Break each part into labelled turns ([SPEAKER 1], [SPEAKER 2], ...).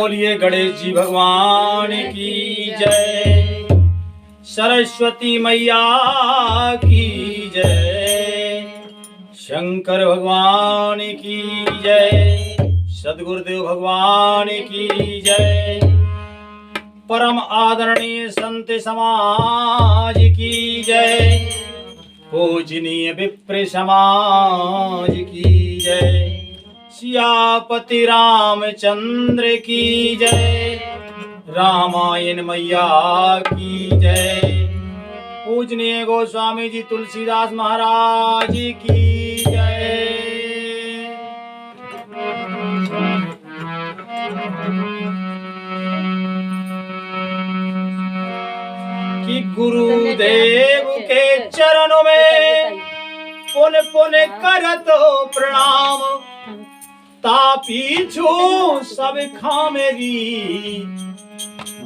[SPEAKER 1] बोलिए गणेश जी भगवान की जय, सरस्वती मैया की जय, शंकर भगवान की जय, सद्गुरुदेव भगवान की जय, परम आदरणीय संत समाज की जय, पूजनीय विप्र समाज की जय, सियापति रामचंद्र की जय, रामायण मैया की जय, पूजनीय गोस्वामी जी तुलसीदास महाराज की जय। कि गुरुदेव के चरणों में पुन पुन करतो प्रणाम, तापी छू सब खामेरी,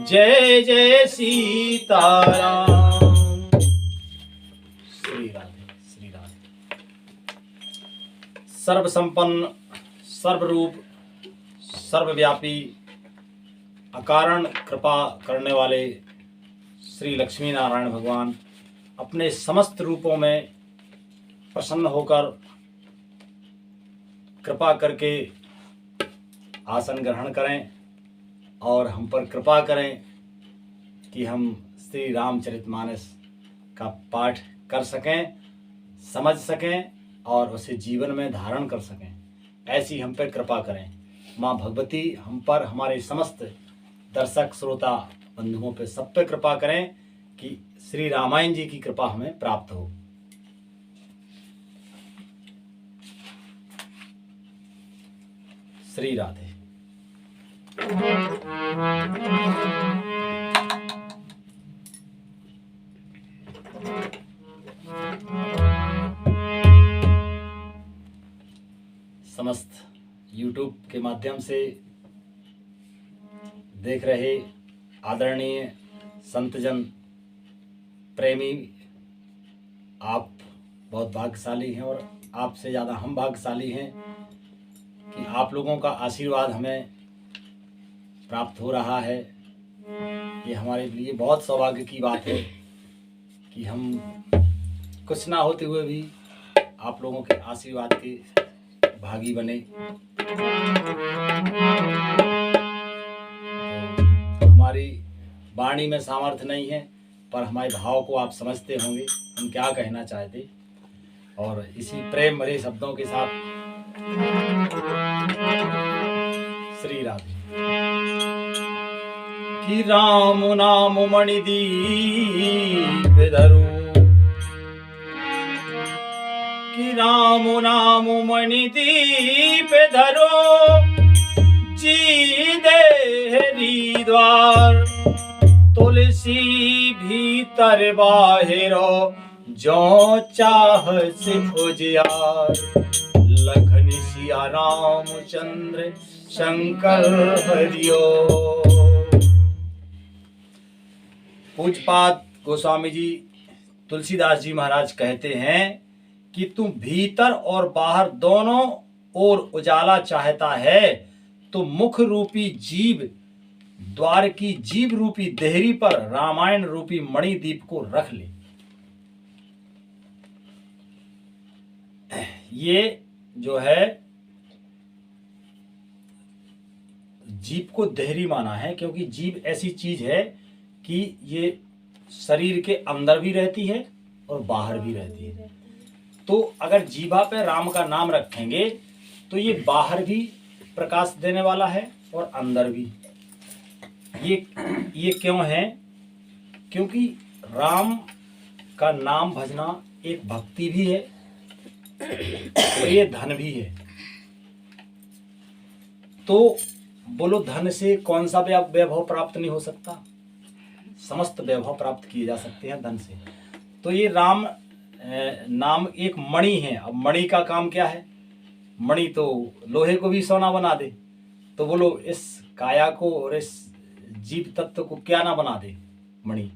[SPEAKER 1] जय जय सीताराम। श्री राधे श्री राधे। सर्व संपन्न, सर्वरूप, सर्वव्यापी, अकारण कृपा करने वाले श्री लक्ष्मी नारायण भगवान अपने समस्त रूपों में प्रसन्न होकर कृपा करके आसन ग्रहण करें और हम पर कृपा करें कि हम श्री रामचरितमानस का पाठ कर सकें, समझ सकें और उसे जीवन में धारण कर सकें। ऐसी हम पर कृपा करें। माँ भगवती हम पर, हमारे समस्त दर्शक श्रोता बंधुओं पे सब पे कृपा करें कि श्री रामायण जी की कृपा हमें प्राप्त हो। श्री राधे। समस्त YouTube के माध्यम से देख रहे आदरणीय संतजन प्रेमी, आप बहुत भाग्यशाली हैं और आपसे ज़्यादा हम भाग्यशाली हैं कि आप लोगों का आशीर्वाद हमें प्राप्त हो रहा है। ये हमारे लिए बहुत सौभाग्य की बात है कि हम कुछ ना होते हुए भी आप लोगों के आशीर्वाद के भागी बने। हमारी वाणी में सामर्थ्य नहीं है, पर हमारे भाव को आप समझते होंगे हम क्या कहना चाहते। और इसी प्रेम भरे शब्दों के साथ श्री राधे। कि राम नाम मणिदीप धरो, कि राम नाम मणिदीप धरो, जी देहरी द्वार, तुलसी भीतर बाहिरो, जो चाह से उजियार, लखन सिया रामचंद्र शंकर हरिओ। पूज्यपाद गोस्वामी जी तुलसीदास जी महाराज कहते हैं कि तू भीतर और बाहर दोनों ओर उजाला चाहता है तो मुख रूपी जीव द्वार की जीव रूपी देहरी पर रामायण रूपी मणिदीप को रख ले। ये जो है जीव को देहरी माना है क्योंकि जीव ऐसी चीज है कि ये शरीर के अंदर भी रहती है और बाहर भी रहती है। तो अगर जीभा पे राम का नाम रखेंगे तो ये बाहर भी प्रकाश देने वाला है और अंदर भी। ये क्यों है? क्योंकि राम का नाम भजना एक भक्ति भी है और ये धन भी है। तो बोलो, धन से कौन सा वैभव प्राप्त नहीं हो सकता? समस्त वैभव प्राप्त किए जा सकते हैं धन से। तो ये राम नाम एक मणि है। अब मणि का काम क्या है? मणि तो लोहे को भी सोना बना दे। तो बोलो, इस काया को और इस जीव तत्व को क्या ना बना दे मणि।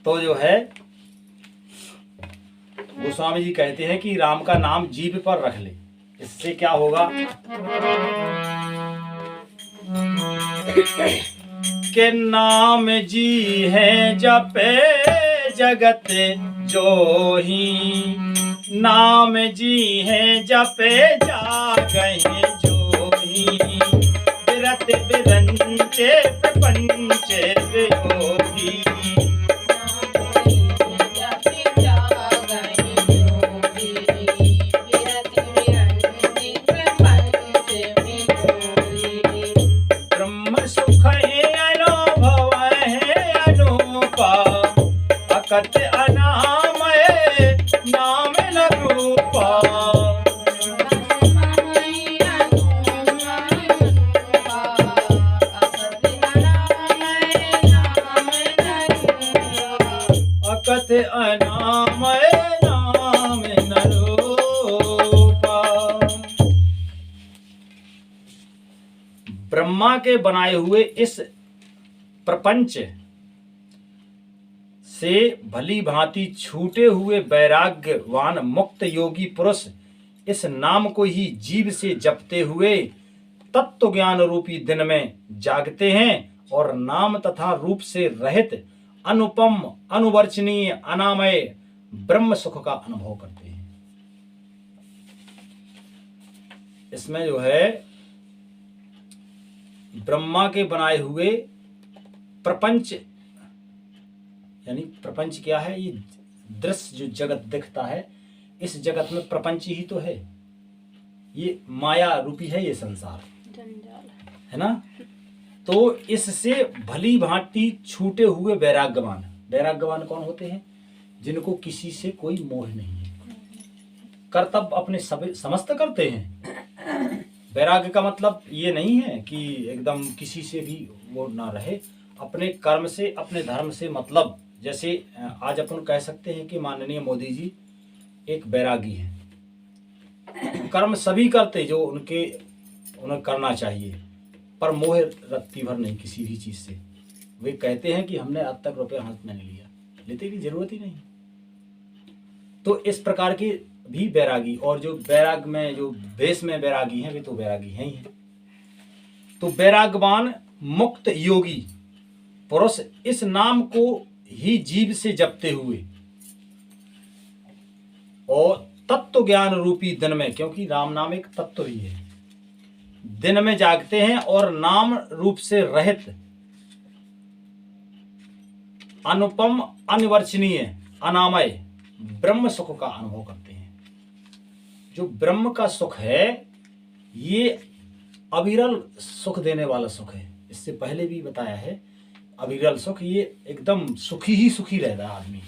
[SPEAKER 1] तो जो है गोस्वामी जी कहते हैं कि राम का नाम जीभ पर रख ले। इससे क्या होगा? के नाम जी है जपे जगत जोही, नाम जी है जपे जागहि जोही, बिरत बिरंचे प्रपंच वियोगी। अकथ अनामय नाम न रूपा, अकथ अनामय नाम न रूपा। ब्रह्मा के बनाए हुए इस प्रपंच से भली भांति छूटे हुए वैराग्यवान मुक्त योगी पुरुष इस नाम को ही जीव से जपते हुए तत्व ज्ञान रूपी दिन में जागते हैं और नाम तथा रूप से रहित अनुपम अनुवर्चनीय अनामय ब्रह्म सुख का अनुभव करते हैं। इसमें जो है ब्रह्मा के बनाए हुए प्रपंच, यानी प्रपंच क्या है? ये दृश्य जो जगत दिखता है, इस जगत में प्रपंच ही तो है, ये माया रूपी है, ये संसार है ना। तो इससे भली भांति छूटे हुए वैराग्यवान, वैराग्यवान कौन होते हैं? जिनको किसी से कोई मोह नहीं है, कर्तव्य अपने समस्त करते हैं। वैराग्य का मतलब ये नहीं है कि एकदम किसी से भी वो ना रहे, अपने कर्म से अपने धर्म से मतलब। जैसे आज अपन कह सकते हैं कि माननीय मोदी जी एक बैरागी हैं, कर्म सभी करते जो उन्हें करना चाहिए, पर मोह रत्ती भर नहीं किसी भी चीज से। वे कहते हैं कि हमने आज तक रुपये हाथ में नहीं लिया, लेते की जरूरत ही नहीं। तो इस प्रकार के भी बैरागी, और जो बैराग में जो भेष में बैरागी हैं, वे तो बैरागी हैं ही हैं। तो बैरागवान मुक्त योगी पुरुष इस नाम को ही जीव से जपते हुए और तत्व ज्ञान रूपी दिन में, क्योंकि राम नाम एक तत्व ही है, दिन में जागते हैं और नाम रूप से रहित अनुपम अनिवर्चनीय अनामय ब्रह्म सुख का अनुभव करते हैं। जो ब्रह्म का सुख है ये अविरल सुख देने वाला सुख है। इससे पहले भी बताया है, अविरल सुख, ये एकदम सुखी ही सुखी रहता है आदमी,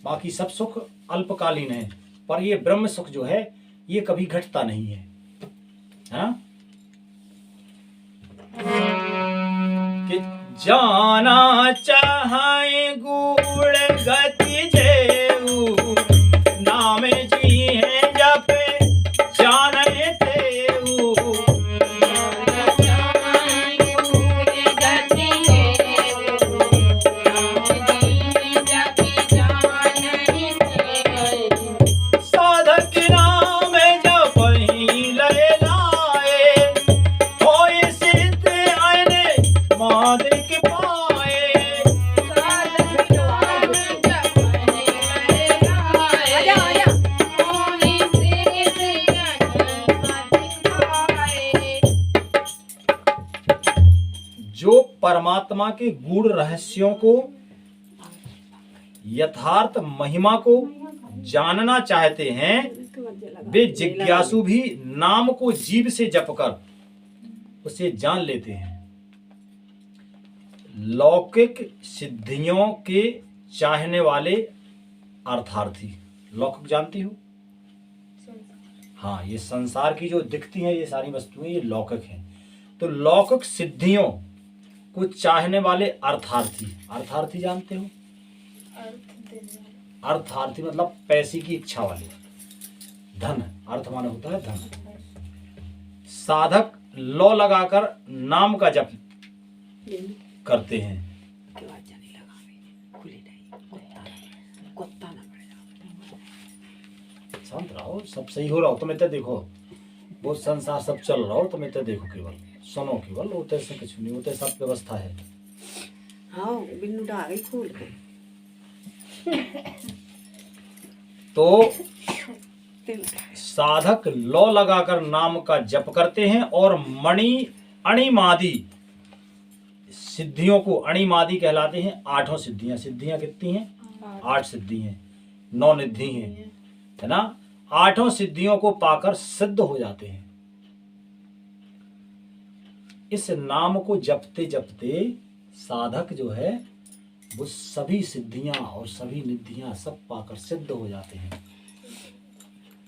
[SPEAKER 1] बाकी सब सुख अल्पकालीन है, पर ये ब्रह्म सुख जो है ये कभी घटता नहीं है। हाँ? कि जाना चाहे गुण गति जेऊ, नाम जी है जप जाने तेऊ, साधक नाम जप ही लय लाए, होय सिद्ध आने मादिक पाए, साधक नाम जप ही लय लाए, होय सिद्ध आने मादिक पाए। जो परमात्मा के गूढ़ रहस्यों को, यथार्थ महिमा को जानना चाहते हैं, वे जिज्ञासु भी नाम को जीव से जपकर उसे जान लेते हैं। लौकिक सिद्धियों के चाहने वाले अर्थार्थी, लौकिक जानती हो? हाँ, ये संसार की जो दिखती हैं ये सारी वस्तुएं ये लौकिक हैं। तो लौकिक सिद्धियों को चाहने वाले अर्थार्थी, अर्थार्थी जानते हो? अर्थार्थी मतलब पैसे की इच्छा वाले, धन, अर्थ माने होता है धन। साधक लौ लगाकर नाम का जप करते हैं। शांत रहो, सब सही हो रहा हो, तुम इतना देखो, बहुत संसार सब चल रहा हो, तुम इतना देखो केवल। सुनो केवल, उते से कुछ नहीं, उते सब व्यवस्था है।
[SPEAKER 2] हाँ बिन्नू डा गई खोल के।
[SPEAKER 1] तो साधक लौ लगाकर नाम का जप करते हैं और अणिमादी सिद्धियों को, अणिमादी कहलाते हैं 8 सिद्धियां। सिद्धियां कितनी हैं? 8 सिद्धि हैं, 9 निधि हैं, है ना। 8 सिद्धियों को पाकर सिद्ध हो जाते हैं। इस नाम को जपते जपते साधक जो है वो सभी सिद्धियां और सभी निधियां सब पाकर सिद्ध हो जाते हैं।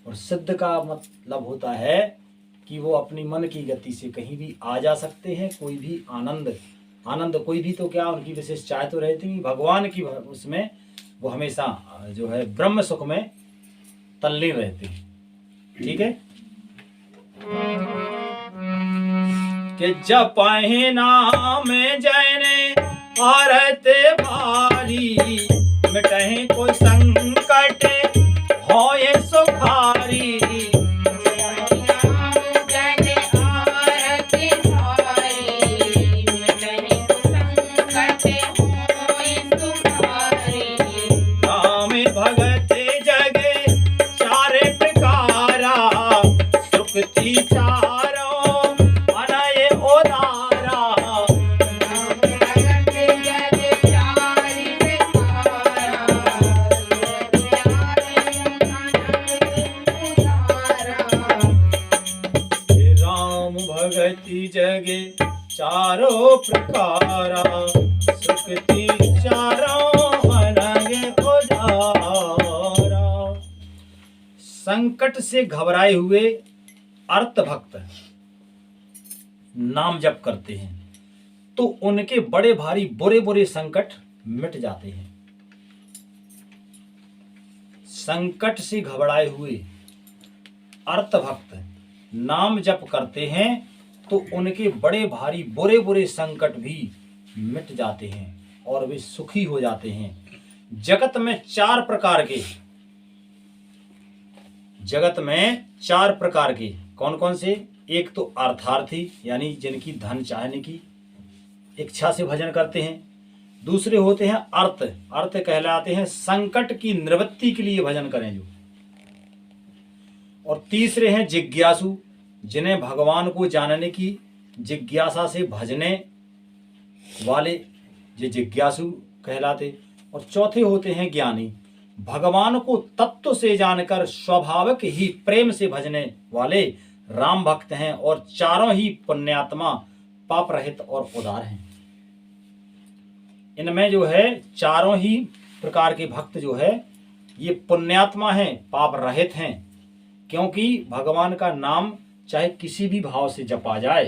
[SPEAKER 1] और सिद्ध का मतलब होता है कि वो अपनी मन की गति से कहीं भी आ जा सकते हैं। कोई भी आनंद कोई भी, तो क्या उनकी विशेष चाह तो रहती, भगवान की उसमें वो हमेशा जो है ब्रह्म सुख में तल्लीन रहते हैं। ठीक है कि जपहि नाम जैने भारत भारी, मिटहि को संकट होए सुखारी। राम भगत जगे चार प्रकारा, सुखती चारों अनय उदारा। राम भगति जगे चारों प्रकारा, सुखती चारों अनय उदारा। संकट से घबराए हुए अर्थ भक्त नाम जप करते हैं तो उनके बड़े भारी बुरे बुरे संकट मिट जाते हैं। संकट से घबराए हुए अर्थ भक्त नाम जप करते हैं तो उनके बड़े भारी बुरे बुरे संकट भी मिट जाते हैं और वे सुखी हो जाते हैं। जगत में 4 प्रकार के कौन कौन से? एक तो अर्थार्थी, यानी जिनकी धन चाहने की इच्छा से भजन करते हैं। दूसरे होते हैं अर्थ कहलाते हैं संकट की निवृत्ति के लिए भजन करें जो। और तीसरे हैं जिज्ञासु, जिन्हें भगवान को जानने की जिज्ञासा से भजने वाले ये जिज्ञासु कहलाते। और चौथे होते हैं ज्ञानी, भगवान को तत्व से जानकर स्वाभाविक ही प्रेम से भजने वाले राम भक्त हैं। और चारों ही पुण्यात्मा, पाप रहित और उदार हैं। इनमें जो है चारों ही प्रकार के भक्त जो है ये पुण्यात्मा हैं, पाप रहित हैं। क्योंकि भगवान का नाम चाहे किसी भी भाव से जपा जाए,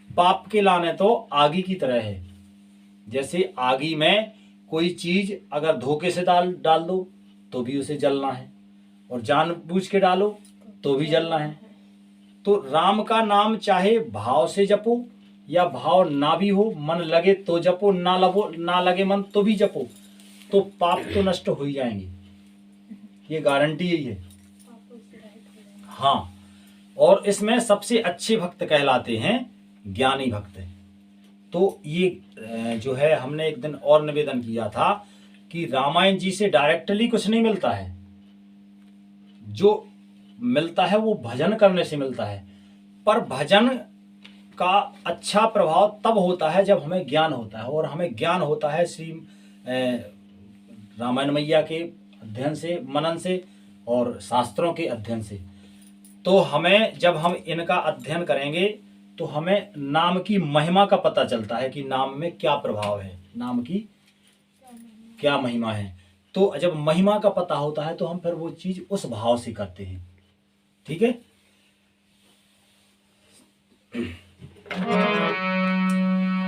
[SPEAKER 1] पाप के लाने तो आगी की तरह है। जैसे आगी में कोई चीज अगर धोखे से डाल दो तो भी उसे जलना है, और जानबूझ के डालो तो भी जलना है। तो राम का नाम चाहे भाव से जपो या भाव ना भी हो, मन लगे तो जपो, ना लगे मन तो भी जपो, तो पाप तो नष्ट हो ही जाएंगे, ये गारंटी यही है। हाँ, और इसमें सबसे अच्छे भक्त कहलाते हैं ज्ञानी भक्त। तो ये जो है हमने एक दिन और निवेदन किया था कि रामायण जी से डायरेक्टली कुछ नहीं मिलता है, जो मिलता है वो भजन करने से मिलता है। पर भजन का अच्छा प्रभाव तब होता है जब हमें ज्ञान होता है, और हमें ज्ञान होता है श्री रामायण मैया के अध्ययन से, मनन से और शास्त्रों के अध्ययन से। तो हमें जब हम इनका अध्ययन करेंगे तो हमें नाम की महिमा का पता चलता है कि नाम में क्या प्रभाव है, नाम की क्या महिमा है। तो जब महिमा का पता होता है तो हम फिर वो चीज उस भाव से करते हैं। ठीक है।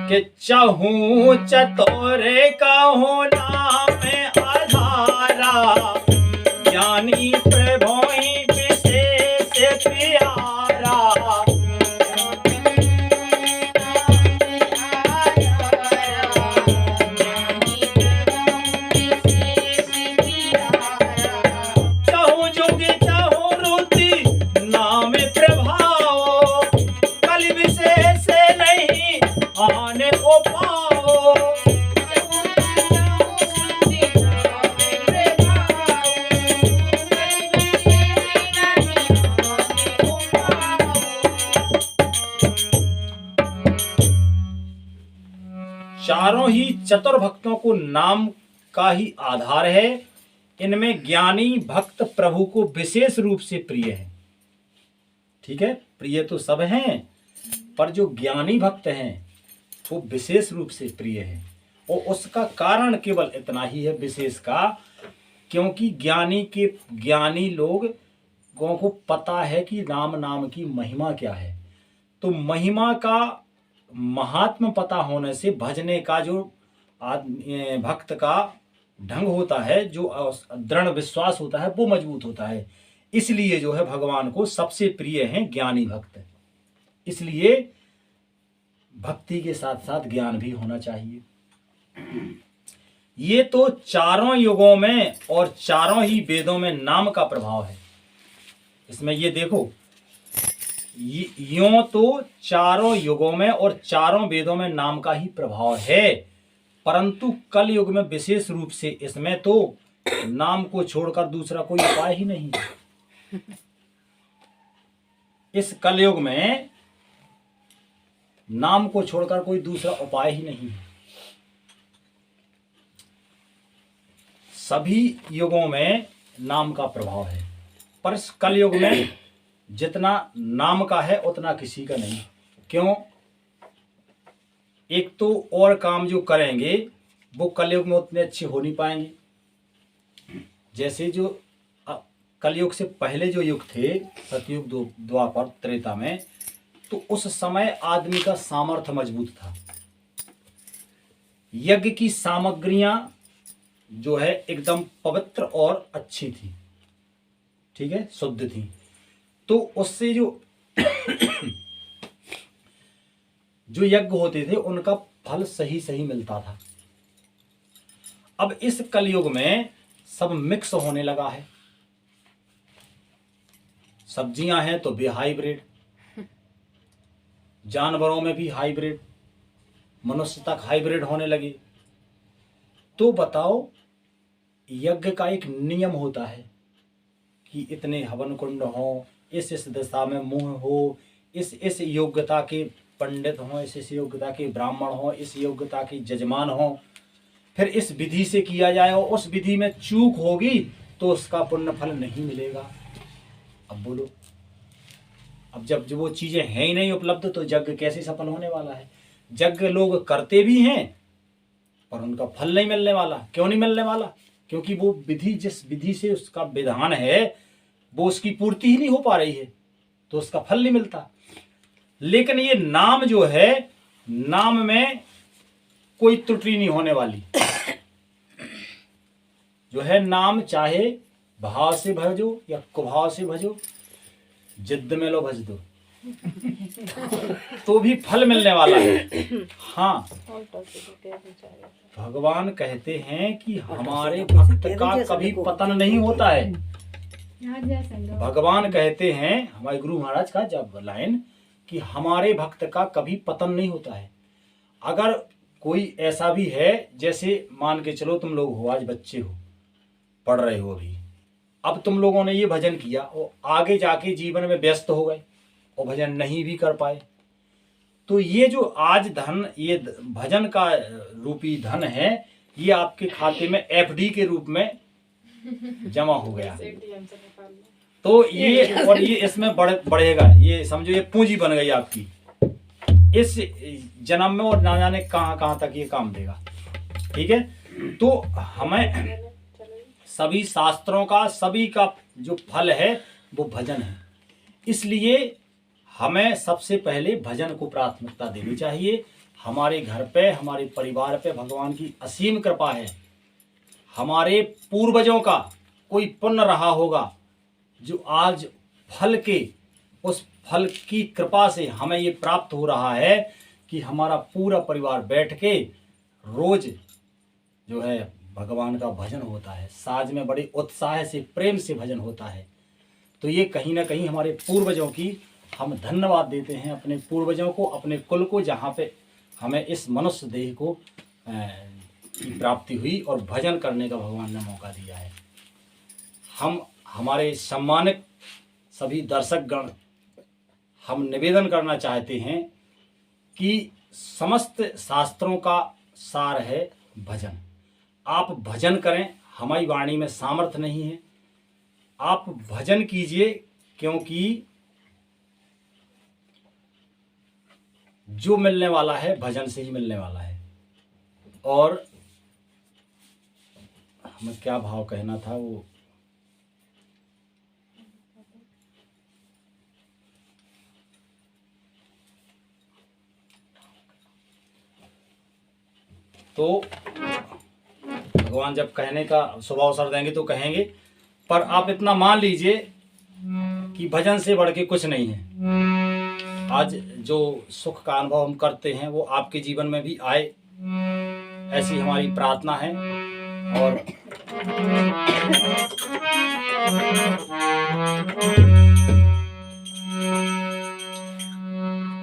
[SPEAKER 1] कि चाहूं चतोरे कहूं नाम आधारा, ज्ञानी प्रभु ही विशेष प्यारा। चाहूं जुग चाहूं रुति नाम प्रभाव, कल विशेष नहीं चारों ही चतुर भक्तों को नाम का ही आधार है। इनमें ज्ञानी भक्त प्रभु को विशेष रूप से प्रिय है। ठीक है, प्रिय तो सब हैं, पर जो ज्ञानी भक्त हैं वो विशेष रूप से प्रिय है। और उसका कारण केवल इतना ही है विशेष का, क्योंकि ज्ञानी लोगों को पता है कि नाम की महिमा क्या है। तो महिमा का महात्म पता होने से भजने का जो भक्त का ढंग होता है, जो दृढ़ विश्वास होता है, वो मजबूत होता है। इसलिए जो है भगवान को सबसे प्रिय हैं ज्ञानी भक्त। इसलिए भक्ति के साथ साथ ज्ञान भी होना चाहिए। ये तो चारों युगों में और चारों ही वेदों में नाम का प्रभाव है। इसमें ये देखो, यूं तो चारों युगों में और चारों वेदों में नाम का ही प्रभाव है, परंतु कल युग में विशेष रूप से इसमें तो नाम को छोड़कर दूसरा कोई उपाय ही नहीं है। इस कलयुग में नाम को छोड़कर कोई दूसरा उपाय ही नहीं है। सभी युगों में नाम का प्रभाव है, पर इस कलयुग में जितना नाम का है उतना किसी का नहीं। क्यों? एक तो और काम जो करेंगे वो कलयुग में उतने अच्छे हो नहीं पाएंगे। जैसे जो कलयुग से पहले जो युग थे, सतयुग, द्वापर, त्रेता में, तो उस समय आदमी का सामर्थ्य मजबूत था। यज्ञ की सामग्रियां जो है एकदम पवित्र और अच्छी थी, ठीक है, शुद्ध थी। तो उससे जो जो यज्ञ होते थे उनका फल सही सही मिलता था। अब इस कलयुग में सब मिक्स होने लगा है। सब्जियां हैं तो भी हाइब्रिड, जानवरों में भी हाइब्रिड, मनुष्य तक हाइब्रिड होने लगे। तो बताओ, यज्ञ का एक नियम होता है कि इतने हवन कुंड हो, इस दिशा में मुंह हो, इस योग्यता के पंडित हों, इस योग्यता के ब्राह्मण हों, इस योग्यता के जजमान हों, फिर इस विधि से किया जाए और उस विधि में चूक होगी तो उसका पुण्य फल नहीं मिलेगा। अब बोलो, अब जब वो चीजें हैं ही नहीं उपलब्ध तो यज्ञ कैसे सफल होने वाला है? यज्ञ लोग करते भी हैं पर उनका फल नहीं मिलने वाला। क्यों नहीं मिलने वाला? क्योंकि वो विधि, जिस विधि से उसका विधान है, वो उसकी पूर्ति ही नहीं हो पा रही है, तो उसका फल नहीं मिलता। लेकिन ये नाम जो है, नाम में कोई त्रुटि नहीं होने वाली। जो है नाम, चाहे भाव से भजो या कुभाव से भजो, जिद्द में लो भज दो, तो भी फल मिलने वाला है। हाँ, भगवान कहते हैं कि हमारे भक्त का कभी पतन नहीं होता है। भगवान कहते हैं, हमारे गुरु महाराज का जब लाइन, कि हमारे भक्त का कभी पतन नहीं होता है। अगर कोई ऐसा भी है, जैसे मान के चलो तुम लोग हो, आज बच्चे हो, पढ़ रहे हो अभी, अब तुम लोगों ने ये भजन किया और आगे जाके जीवन में व्यस्त हो गए और भजन नहीं भी कर पाए, तो ये जो आज धन, ये भजन का रूपी धन है, ये आपके खाते में एफडी के रूप में जमा हो गया। तो ये, और ये इसमें बढ़ेगा, ये समझो ये पूंजी बन गई आपकी इस जन्म में, और ना जाने कहां कहां तक ये काम देगा। ठीक है, तो हमें सभी शास्त्रों का, सभी का जो फल है वो भजन है। इसलिए हमें सबसे पहले भजन को प्राथमिकता देनी चाहिए। हमारे घर पे, हमारे परिवार पे भगवान की असीम कृपा है। हमारे पूर्वजों का कोई पुण्य रहा होगा जो आज फल के, उस फल की कृपा से हमें ये प्राप्त हो रहा है कि हमारा पूरा परिवार बैठ के रोज जो है भगवान का भजन होता है। साज में बड़े उत्साह से, प्रेम से भजन होता है। तो ये कहीं ना कहीं हमारे पूर्वजों की हम धन्यवाद देते हैं, अपने पूर्वजों को, अपने कुल को, जहाँ पे हमें इस मनुष्य देह को की प्राप्ति हुई और भजन करने का भगवान ने मौका दिया है। हम, हमारे सम्मानित सभी दर्शक गण, हम निवेदन करना चाहते हैं कि समस्त शास्त्रों का सार है भजन। आप भजन करें, हमारी वाणी में सामर्थ्य नहीं है, आप भजन कीजिए, क्योंकि जो मिलने वाला है भजन से ही मिलने वाला है। और हमें क्या भाव कहना था वो, तो भगवान जब कहने का शुभ अवसर देंगे तो कहेंगे, पर आप इतना मान लीजिए कि भजन से बढ़ के कुछ नहीं है। आज जो सुख का अनुभव हम करते हैं वो आपके जीवन में भी आए, ऐसी हमारी प्रार्थना है। और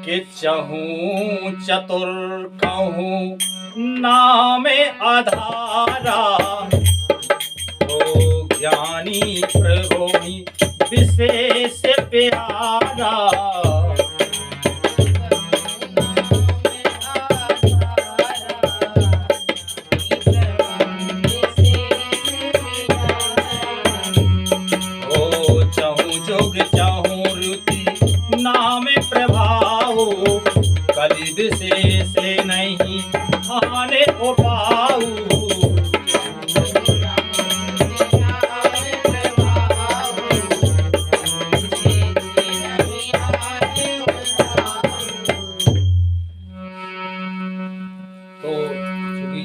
[SPEAKER 1] कि चहूं चतुर कहूं नाम आधारा, तो ज्ञानी प्रभु विशेष प्यारा। ओ चहूं जोग चहूं रुति नाम प्रभाव, कलि विशेष नहीं आने को पाऊ।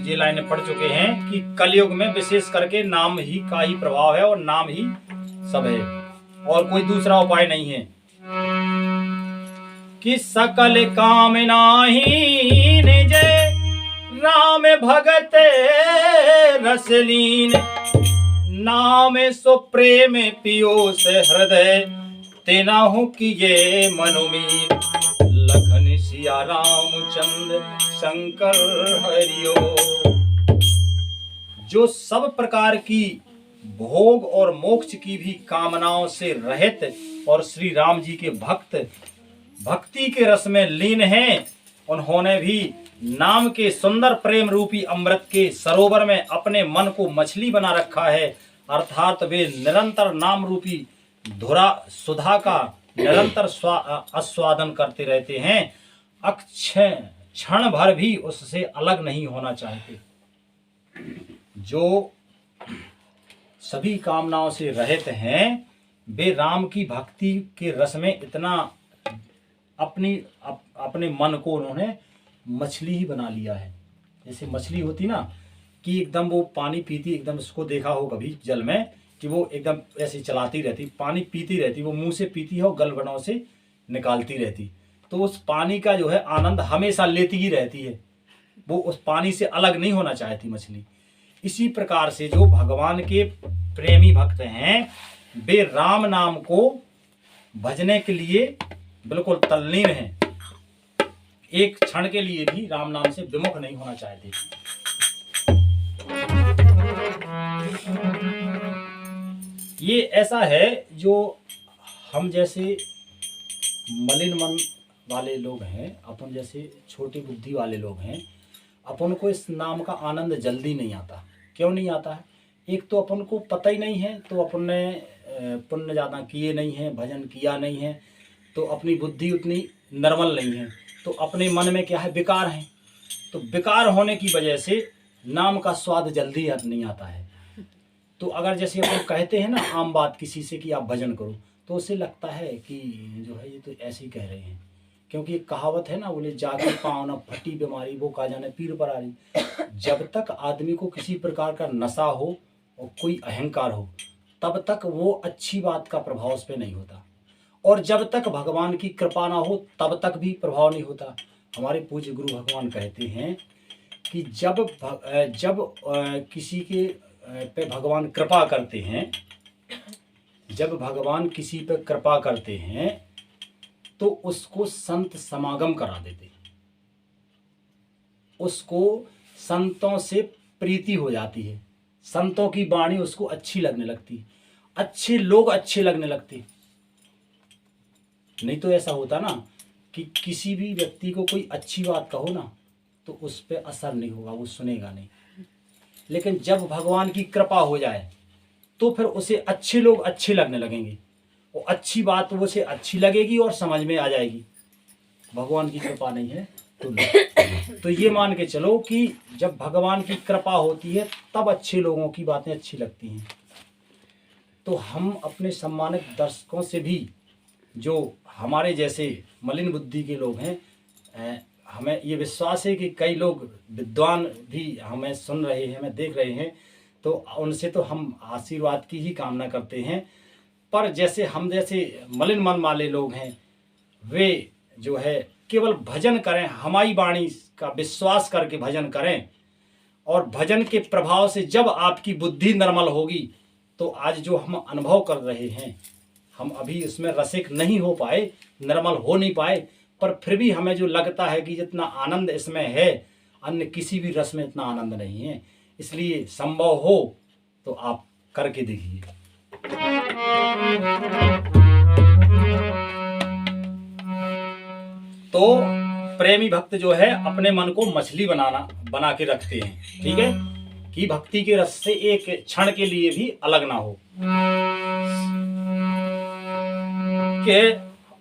[SPEAKER 1] ये लाइनें पढ़ चुके हैं कि कलयुग में विशेष करके नाम ही का ही प्रभाव है और नाम ही सब है, और कोई दूसरा उपाय नहीं है। कि सकल काम नाही निजे राम भगत रसलीन, नाम सो प्रेम पियो से हृदय तेनाहु कीजे मनुमीन। लखन सिया रामचंद्र शंकर हरिओ। जो सब प्रकार की भोग और मोक्ष की भी कामनाओं से रहित और श्री राम जी के भक्त भक्ति के रस में लीन हैं, उन्होंने भी नाम के सुंदर प्रेम रूपी अमृत के सरोवर में अपने मन को मछली बना रखा है। अर्थात वे निरंतर नाम रूपी धुरा सुधा का निरंतर आस्वादन करते रहते हैं, क्षण भर भी उससे अलग नहीं होना चाहते। जो सभी कामनाओं से रहित हैं, वे राम की भक्ति के रस में इतना अपने मन को उन्होंने मछली ही बना लिया है। जैसे मछली होती ना कि एकदम वो पानी पीती, एकदम उसको देखा हो कभी जल में कि वो एकदम ऐसे चलाती रहती, पानी पीती रहती, वो मुंह से पीती है और गलबनों से निकालती रहती, तो उस पानी का जो है आनंद हमेशा लेती ही रहती है, वो उस पानी से अलग नहीं होना चाहती मछली। इसी प्रकार से जो भगवान के प्रेमी भक्त हैं, वे राम नाम को भजने के लिए बिल्कुल तल्लीन हैं, एक क्षण के लिए भी राम नाम से विमुख नहीं होना चाहते। ये ऐसा है जो हम जैसे मलिन मन वाले लोग हैं, अपन जैसे छोटी बुद्धि वाले लोग हैं, अपन को इस नाम का आनंद जल्दी नहीं आता। क्यों नहीं आता है? एक तो अपन को पता ही नहीं है, तो अपन ने पुण्य ज़्यादा किए नहीं हैं, भजन किया नहीं है, तो अपनी बुद्धि उतनी नर्मल नहीं है, तो अपने मन में क्या है, विकार है। तो विकार होने की वजह से नाम का स्वाद जल्दी नहीं आता है। तो अगर जैसे अपन कहते हैं ना आम बात किसी से कि आप भजन करो, तो उससे लगता है कि जो है ये तो ऐसे ही कह रहे हैं, क्योंकि एक कहावत है ना, बोले जागे पाँव न फटी बीमारी, वो कहा जाने पीर पर आ रही। जब तक आदमी को किसी प्रकार का नशा हो और कोई अहंकार हो, तब तक वो अच्छी बात का प्रभाव उस पर नहीं होता, और जब तक भगवान की कृपा ना हो तब तक भी प्रभाव नहीं होता। हमारे पूज्य गुरु भगवान कहते हैं कि जब किसी के पे भगवान कृपा करते हैं, जब भगवान किसी पे कृपा करते हैं तो उसको संत समागम करा देते, उसको संतों से प्रीति हो जाती है, संतों की वाणी उसको अच्छी लगने लगती, अच्छे लोग अच्छे लगने लगते। नहीं तो ऐसा होता ना कि किसी भी व्यक्ति को कोई अच्छी बात कहो ना, तो उस पर असर नहीं होगा, वो सुनेगा नहीं। लेकिन जब भगवान की कृपा हो जाए तो फिर उसे अच्छे लोग अच्छे लगने लगेंगे, वो अच्छी बात वो उसे अच्छी लगेगी और समझ में आ जाएगी। भगवान की कृपा नहीं है तो ये मान के चलो कि जब भगवान की कृपा होती है तब अच्छे लोगों की बातें अच्छी लगती हैं। तो हम अपने सम्मानित दर्शकों से भी, जो हमारे जैसे मलिन बुद्धि के लोग हैं, हमें ये विश्वास है कि कई लोग विद्वान भी हमें सुन रहे हैं, हमें देख रहे हैं, तो उनसे तो हम आशीर्वाद की ही कामना करते हैं। पर जैसे हम जैसे मलिन मन वाले लोग हैं, वे जो है केवल भजन करें, हमारी वाणी का विश्वास करके भजन करें, और भजन के प्रभाव से जब आपकी बुद्धि निर्मल होगी तो आज जो हम अनुभव कर रहे हैं, हम अभी इसमें रसिक नहीं हो पाए, निर्मल हो नहीं पाए, पर फिर भी हमें जो लगता है कि जितना आनंद इसमें है अन्य किसी भी रस में इतना आनंद नहीं है। इसलिए संभव हो तो आप करके देखिए। तो प्रेमी भक्त जो है अपने मन को मछली बना के रखते हैं, ठीक है, कि भक्ति के रस से एक क्षण के लिए भी अलग ना हो। के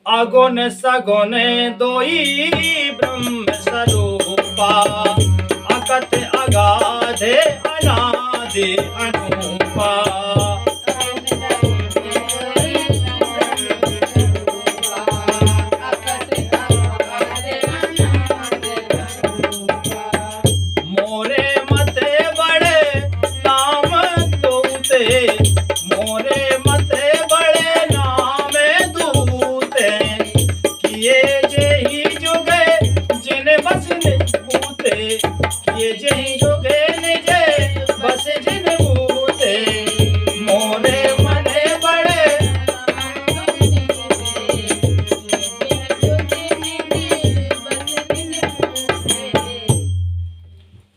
[SPEAKER 1] अगुण सगुण दोई ब्रह्म स्वरूपा, अकत अगाधे अनादि अनूपा।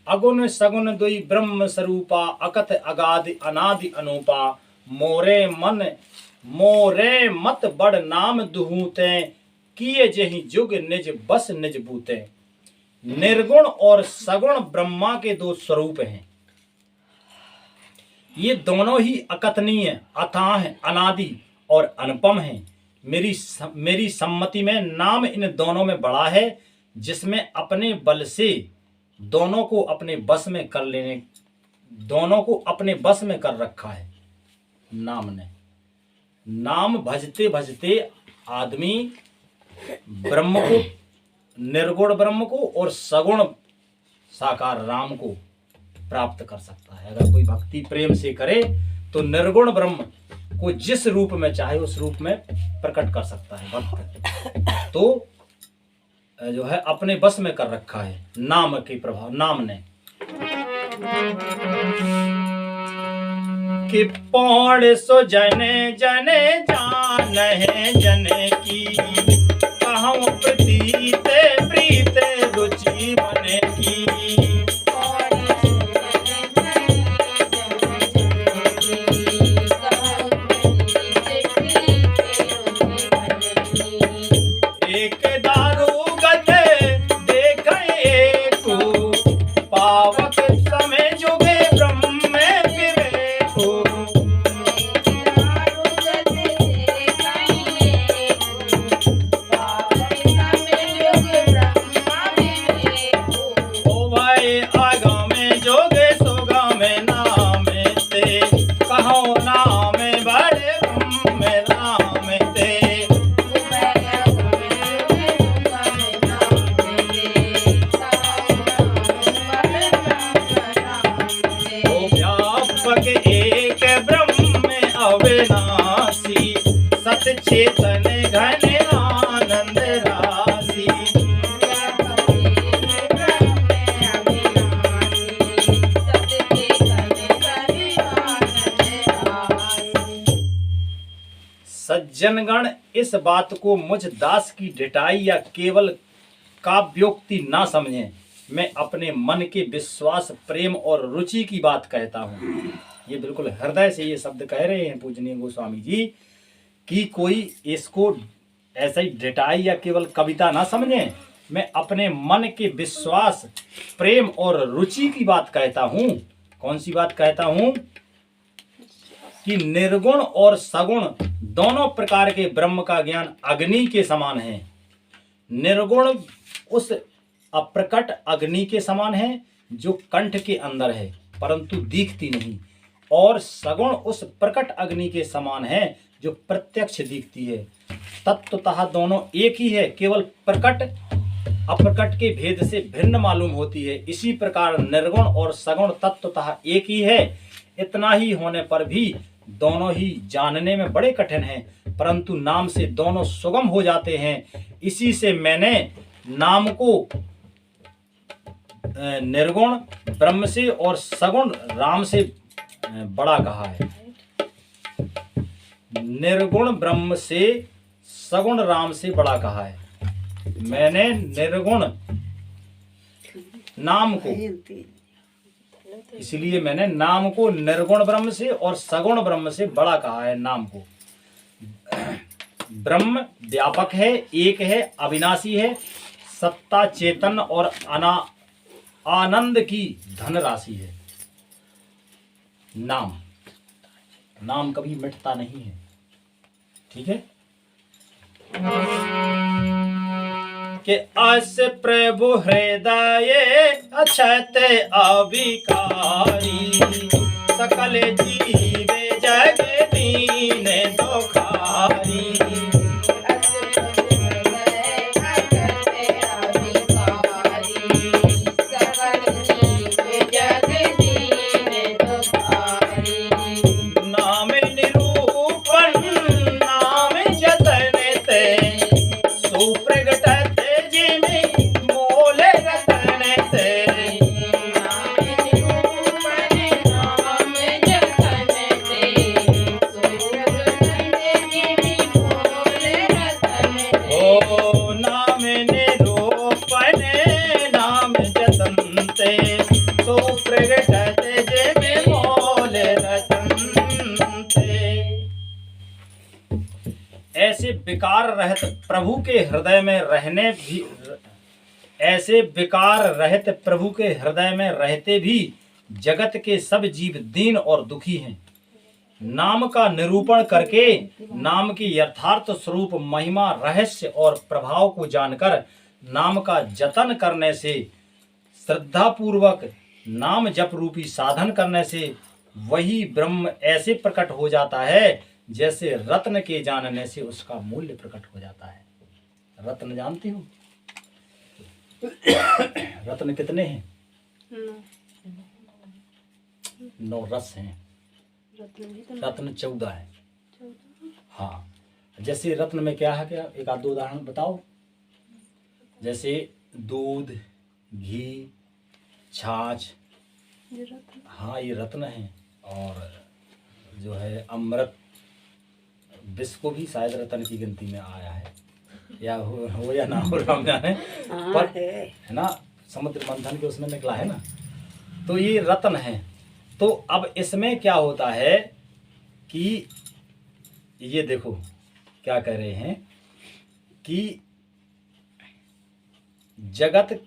[SPEAKER 1] अगुण सगुण दुई ब्रह्म स्वरूपा, अकथ अगाधि अनादि अनूपा। मोरे मत बड़ नाम दुहूते, किए जहि जुग निज बस निज बूते। निर्गुण और सगुण ब्रह्मा के दो स्वरूप हैं। ये दोनों ही अकथनीय, अथाह, अनादि और अनुपम हैं। मेरी सम्मति में नाम इन दोनों में बड़ा है, जिसमें अपने बल से दोनों को अपने बस में कर रखा है नाम ने। नाम भजते भजते आदमी ब्रह्म को, निर्गुण ब्रह्म को और सगुण साकार राम को प्राप्त कर सकता है। अगर कोई भक्ति प्रेम से करे तो निर्गुण ब्रह्म को जिस रूप में चाहे उस रूप में प्रकट कर सकता है भक्त। तो जो है अपने बस में कर रखा है नाम के प्रभाव, नाम ने। कि पौड़ सो जने जने जान है जने की, कहूँ प्रीते प्रीते रुचि बने की। चेतन घन आनंद राशि। सज्जनगण इस बात को मुझ दास की ढिठाई या केवल काव्योक्ति ना समझें। मैं अपने मन के विश्वास, प्रेम और रुचि की बात कहता हूँ। ये बिल्कुल हृदय से ये शब्द कह रहे हैं पूजनीय गोस्वामी जी, कि कोई इसको ऐसा ही ढिठाई या केवल कविता ना समझें, मैं अपने मन के विश्वास, प्रेम और रुचि की बात कहता हूँ। कौन सी बात कहता हूँ? कि निर्गुण और सगुण दोनों प्रकार के ब्रह्म का ज्ञान अग्नि के समान है। निर्गुण उस अप्रकट अग्नि के समान है जो कंठ के अंदर है परंतु दिखती नहीं, और सगुण उस प्रकट अग्नि के समान है जो प्रत्यक्ष दिखती है। तत्वतः दोनों एक ही है, केवल प्रकट अप्रकट के भेद से भिन्न मालूम होती है। इसी प्रकार निर्गुण और सगुण तत्वतः एक ही है। इतना ही होने पर भी दोनों ही जानने में बड़े कठिन हैं, परंतु नाम से दोनों सुगम हो जाते हैं। इसी से मैंने नाम को निर्गुण ब्रह्म से और सगुण राम से बड़ा कहा है। निर्गुण ब्रह्म से सगुण राम से बड़ा कहा है। मैंने निर्गुण नाम को, इसलिए मैंने नाम को निर्गुण ब्रह्म से और सगुण ब्रह्म से बड़ा कहा है। नाम को ब्रह्म व्यापक है, एक है, अविनाशी है, सत्ता, चेतन और आनंद की धनराशि है। नाम कभी मिटता नहीं है। ठीक है कि अस प्रभु हृदय अछत अविकारी, सकल जीवे जग दीन दुखारी। ऐसे विकार रहित प्रभु के हृदय में रहने भी, ऐसे विकार रहित प्रभु के हृदय में रहते भी जगत के सब जीव दीन और दुखी हैं। नाम का निरूपण करके नाम की यथार्थ स्वरूप, महिमा, रहस्य और प्रभाव को जानकर नाम का जतन करने से, श्रद्धा पूर्वक नाम जप रूपी साधन करने से वही ब्रह्म ऐसे प्रकट हो जाता है जैसे रत्न के जानने से उसका मूल्य प्रकट हो जाता है। रत्न जानती हो? रत्न कितने हैं? 9 रस हैं। रत्न 14 है। हाँ, जैसे रत्न में क्या है, क्या एक आध दो उदाहरण बताओ। जैसे दूध, घी, छाछ, हाँ ये रत्न है। और जो है अमृत, विष को भी शायद रत्न की गिनती में आया है, या हो या ना हो, राम जाने, पर है ना, समुद्र मंथन के उसमें निकला है ना। तो ये रत्न है। तो अब इसमें क्या होता है कि ये देखो क्या कह रहे हैं कि जगत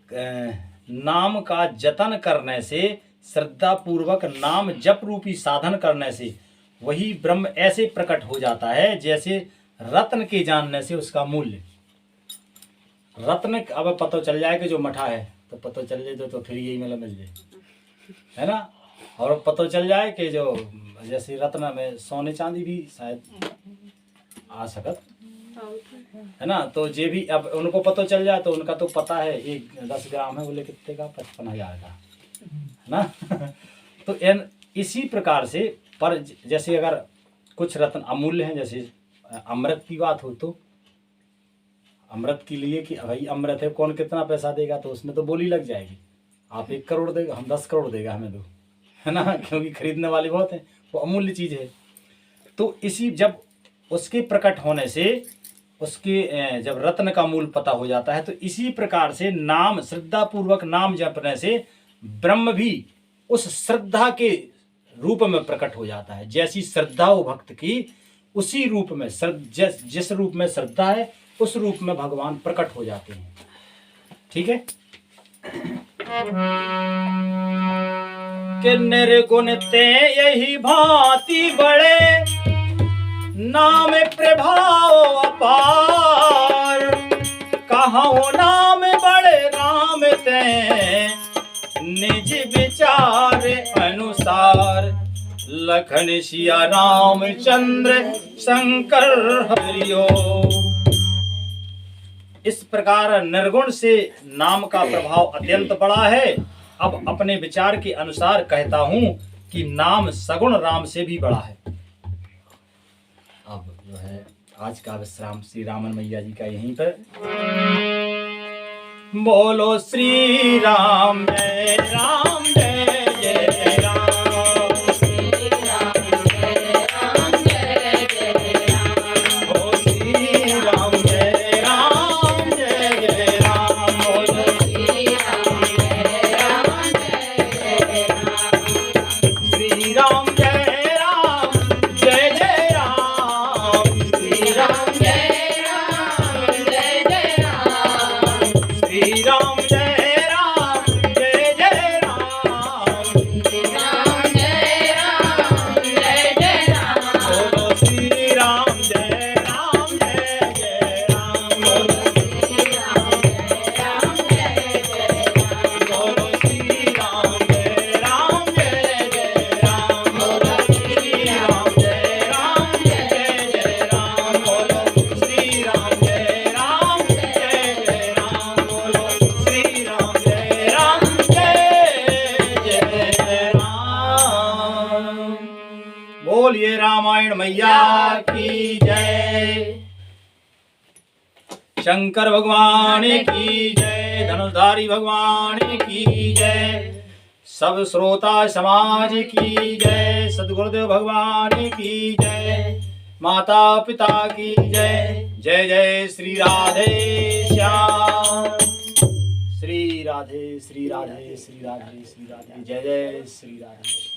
[SPEAKER 1] नाम का जतन करने से, श्रद्धा पूर्वक नाम जप रूपी साधन करने से वही ब्रह्म ऐसे प्रकट हो जाता है जैसे रत्न के जानने से उसका मूल्य। रत्न अब पता चल जाए कि जो मठा है तो पता चल जाए तो फिर यही मिल जाए, है ना। और पता चल जाए कि जो जैसे रत्न में सोने चांदी भी शायद आ सकत, है ना। तो जे भी अब उनको पता चल जाए तो उनका तो पता है, एक 10 ग्राम है, बोले कितने का, 55,000 का, है ना। तो इसी प्रकार से, पर जैसे अगर कुछ रत्न अमूल्य हैं, जैसे अमृत की बात हो तो अमृत के लिए कि भाई अमृत है, कौन कितना पैसा देगा, तो उसमें तो बोली लग जाएगी। आप 1 करोड़ देगा, हम 10 करोड़ देगा हमें दो, है ना, क्योंकि खरीदने वाले बहुत हैं, वो अमूल्य चीज़ है। तो इसी जब उसके प्रकट होने से, उसके जब रत्न का मूल पता हो जाता है, तो इसी प्रकार से नाम, श्रद्धा पूर्वक नाम जपने से ब्रह्म भी उस श्रद्धा के रूप में प्रकट हो जाता है। जैसी श्रद्धा हो भक्त की, उसी रूप में जिस रूप में श्रद्धा है उस रूप में भगवान प्रकट हो जाते हैं। ठीक है। कि निर्गुण ते यही भांति बड़े, नाम प्रभाव अपार, कहो नाम बड़े राम ते, निज विचार अनुसार, लखन सिया रामचंद्र शंकर हरियो। इस प्रकार निर्गुण से नाम का प्रभाव अत्यंत बड़ा है। अब अपने विचार के अनुसार कहता हूं कि नाम सगुण राम से भी बड़ा है। अब जो है आज का विश्राम श्री रामन मैया जी का यहीं पर। बोलो श्री राम जय राम जय जय राम। बोलिए रामायण मैया की जय, शंकर भगवान की जय, धनुर्धारी भगवान की जय, सब श्रोता समाज की जय, सद्गुरुदेव भगवान की जय, माता पिता की जय। जय जय श्री राधे श्याम, श्री राधे श्री राधे श्री राधे श्री राधे, जय जय श्री राधे।